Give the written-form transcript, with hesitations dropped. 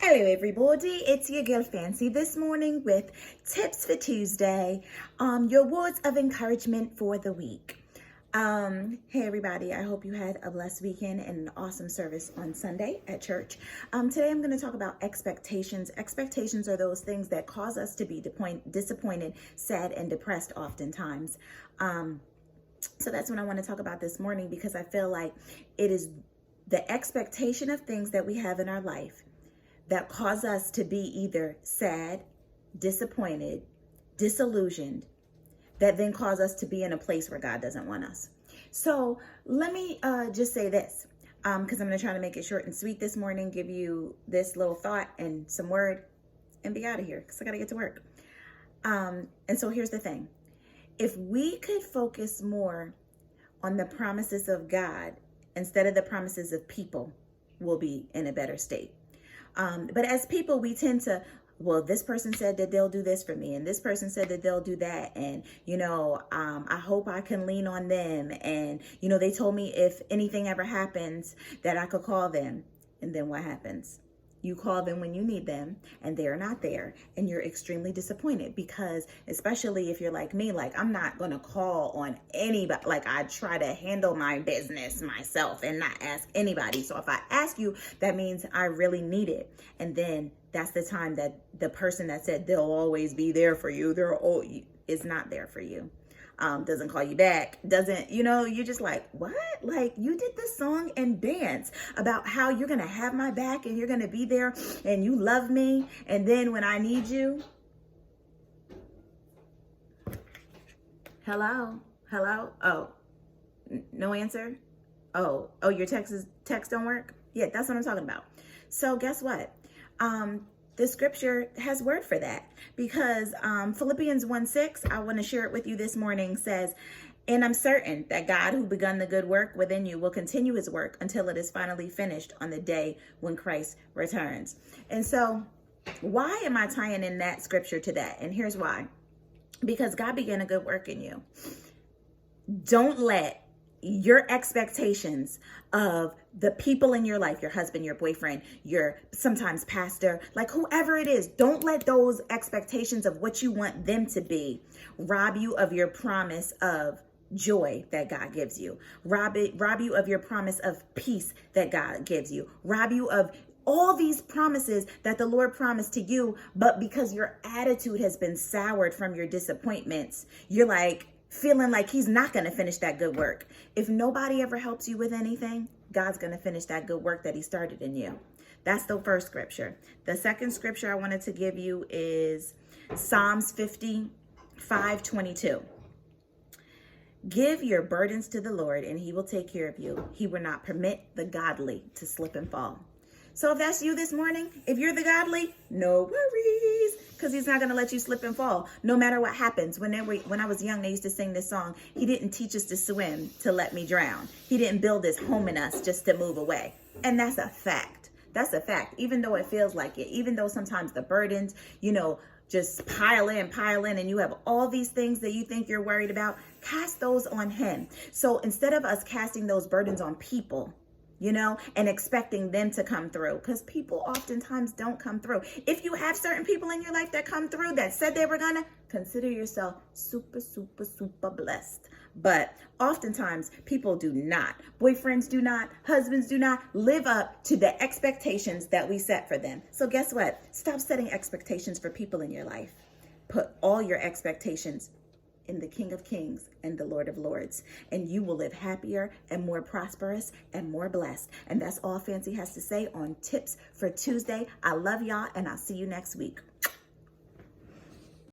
Hello everybody, it's your girl Fancy this morning with tips for Tuesday, your words of encouragement for the week. Hey everybody, I hope you had a blessed weekend and an awesome service on Sunday at church. Today I'm going to talk about expectations. Expectations are those things that cause us to be disappointed, sad, and depressed oftentimes. So that's what I want to talk about this morning, because I feel like it is the expectation of things that we have in our life that cause us to be either sad, disappointed, disillusioned, that then cause us to be in a place where God doesn't want us. So let me just say this, because I'm going to try to make it short and sweet this morning, give you this little thought and some word, and be out of here, because I got to get to work. And so here's the thing. If we could focus more on the promises of God instead of the promises of people, we'll be in a better state. But as people, we tend to, well, this person said that they'll do this for me, and this person said that they'll do that, and, I hope I can lean on them, and, they told me if anything ever happens that I could call them. And then what happens? You call them when you need them, and they're not there, and you're extremely disappointed, because especially if you're like me, like I'm not going to call on anybody. Like I try to handle my business myself and not ask anybody. So if I ask you, that means I really need it. And then that's the time that the person that said they'll always be there for you, is not there for you. Doesn't call you back, doesn't, you're just like, what? Like, you did this song and dance about how you're going to have my back and you're going to be there and you love me. And then when I need you, hello. Oh, no answer. Oh, your text don't work. Yeah, that's what I'm talking about. So guess what? The scripture has word for that, because Philippians 1:6, I want to share it with you this morning, says, and I'm certain that God who begun the good work within you will continue his work until it is finally finished on the day when Christ returns. And so why am I tying in that scripture to that? And here's why. Because God began a good work in you. Don't let your expectations of the people in your life, your husband, your boyfriend, your sometimes pastor, like whoever it is, don't let those expectations of what you want them to be rob you of your promise of joy that God gives you, rob you of your promise of peace that God gives you, rob you of all these promises that the Lord promised to you. But because your attitude has been soured from your disappointments, you're like feeling like he's not going to finish that good work. If nobody ever helps you with anything, God's going to finish that good work that he started in you. That's the first scripture. The second scripture I wanted to give you is Psalms 55:22. Give your burdens to the Lord and he will take care of you. He will not permit the godly to slip and fall. So if that's you this morning, if you're the godly, no worries, because he's not going to let you slip and fall, no matter what happens. When I was young, they used to sing this song. He didn't teach us to swim to let me drown. He didn't build his home in us just to move away. And that's a fact. That's a fact. Even though it feels like it, even though sometimes the burdens, just pile in, and you have all these things that you think you're worried about, cast those on him. So instead of us casting those burdens on people, and expecting them to come through, because people oftentimes don't come through. If you have certain people in your life that come through that said they were gonna, consider yourself super, super, super blessed. But oftentimes people do not. Boyfriends do not. Husbands do not live up to the expectations that we set for them. So guess what? Stop setting expectations for people in your life. Put all your expectations in the King of Kings and the Lord of Lords, and you will live happier and more prosperous and more blessed. And that's all Fancy has to say on Tips for Tuesday. I love y'all, and I'll see you next week.